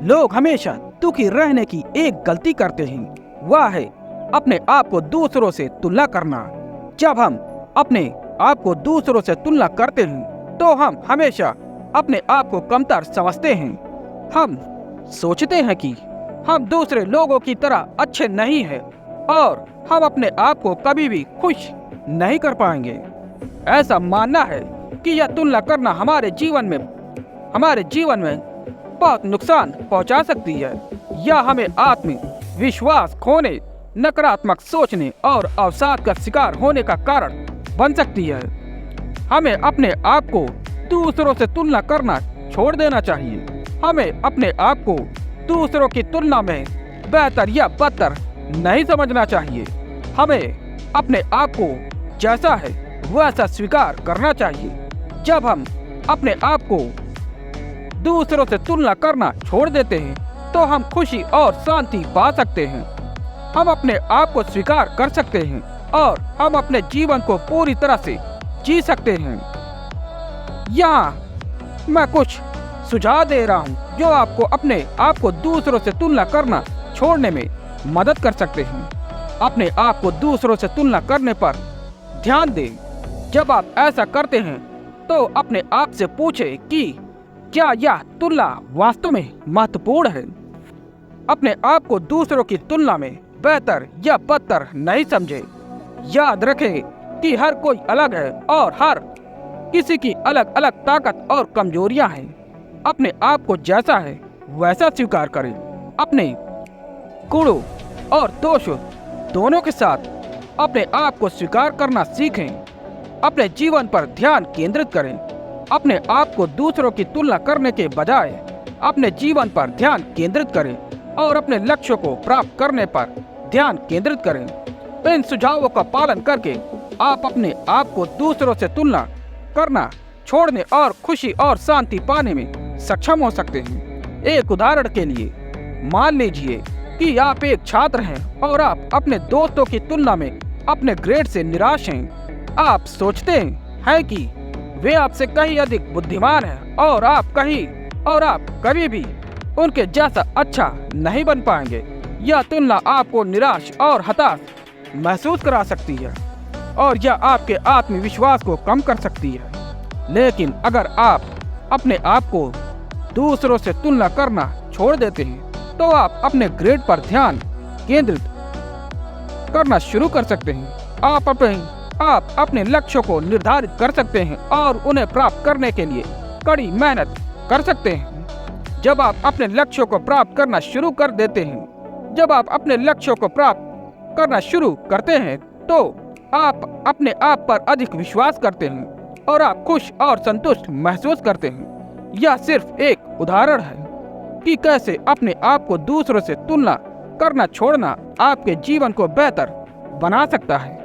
लोग हमेशा दुखी रहने की एक गलती करते हैं, वह है अपने आप को दूसरों से तुलना करना। जब हम अपने आप को दूसरों से तुलना करते हैं तो हम हमेशा अपने आप को कमतर समझते हैं। हम सोचते हैं कि हम दूसरे लोगों की तरह अच्छे नहीं हैं और हम अपने आप को कभी भी खुश नहीं कर पाएंगे। ऐसा मानना है कि यह तुलना करना हमारे जीवन में बहुत नुकसान पहुंचा सकती है। यह हमें आत्मविश्वास खोने, नकारात्मक सोचने और अवसाद का शिकार होने का कारण बन सकती है। हमें अपने आप को दूसरों से तुलना करना छोड़ देना चाहिए। हमें अपने आप को दूसरों की तुलना में बेहतर या बदतर नहीं समझना चाहिए। हमें अपने आप को जैसा है वैसा स्वीकार करना चाहिए। जब हम अपने आप को दूसरों से तुलना करना छोड़ देते हैं तो हम खुशी और शांति पा सकते हैं। हम अपने आप को स्वीकार कर सकते हैं और हम अपने जीवन को पूरी तरह से जी सकते हैं। यहाँ मैं कुछ सुझाव दे रहा हूँ जो आपको अपने आप को दूसरों से तुलना करना छोड़ने में मदद कर सकते हैं। अपने आप को दूसरों से तुलना करने पर ध्यान दें। जब आप ऐसा करते हैं तो अपने आप से पूछें कि क्या यह तुलना वास्तव में महत्वपूर्ण है। अपने आप को दूसरों की तुलना में बेहतर या बदतर नहीं समझे। याद रखें कि हर कोई अलग है और हर किसी की अलग अलग ताकत और कमजोरियां हैं। अपने आप को जैसा है वैसा स्वीकार करें। अपने गुणों और दोषों दोनों के साथ अपने आप को स्वीकार करना सीखें। अपने जीवन पर ध्यान केंद्रित करें। अपने आप को दूसरों की तुलना करने के बजाय अपने जीवन पर ध्यान केंद्रित करें और अपने लक्ष्यों को प्राप्त करने पर ध्यान केंद्रित करें। इन सुझावों का पालन करके आप अपने आप को दूसरों से तुलना करना छोड़ने और खुशी और शांति पाने में सक्षम हो सकते हैं। एक उदाहरण के लिए, मान लीजिए कि आप एक छात्र हैं और आप अपने दोस्तों की तुलना में अपने ग्रेड से निराश हैं। आप सोचते हैं कि वे आपसे कहीं अधिक बुद्धिमान हैं और आप कभी भी उनके जैसा अच्छा नहीं बन पाएंगे। यह तुलना आपको निराश और हताश महसूस करा सकती है और यह आपके आत्मविश्वास को कम कर सकती है। लेकिन अगर आप अपने आप को दूसरों से तुलना करना छोड़ देते हैं तो आप अपने ग्रेड पर ध्यान केंद्रित करना शुरू कर सकते हैं। आप अपने लक्ष्यों को निर्धारित कर सकते हैं और उन्हें प्राप्त करने के लिए कड़ी मेहनत कर सकते हैं। जब आप अपने लक्ष्यों को प्राप्त करना शुरू कर देते हैं, जब आप अपने लक्ष्यों को प्राप्त करना शुरू करते हैं तो आप अपने आप पर अधिक विश्वास करते हैं और आप खुश और संतुष्ट महसूस करते हैं। यह सिर्फ एक उदाहरण है कि कैसे अपने आप को दूसरों से तुलना करना छोड़ना आपके जीवन को बेहतर बना सकता है।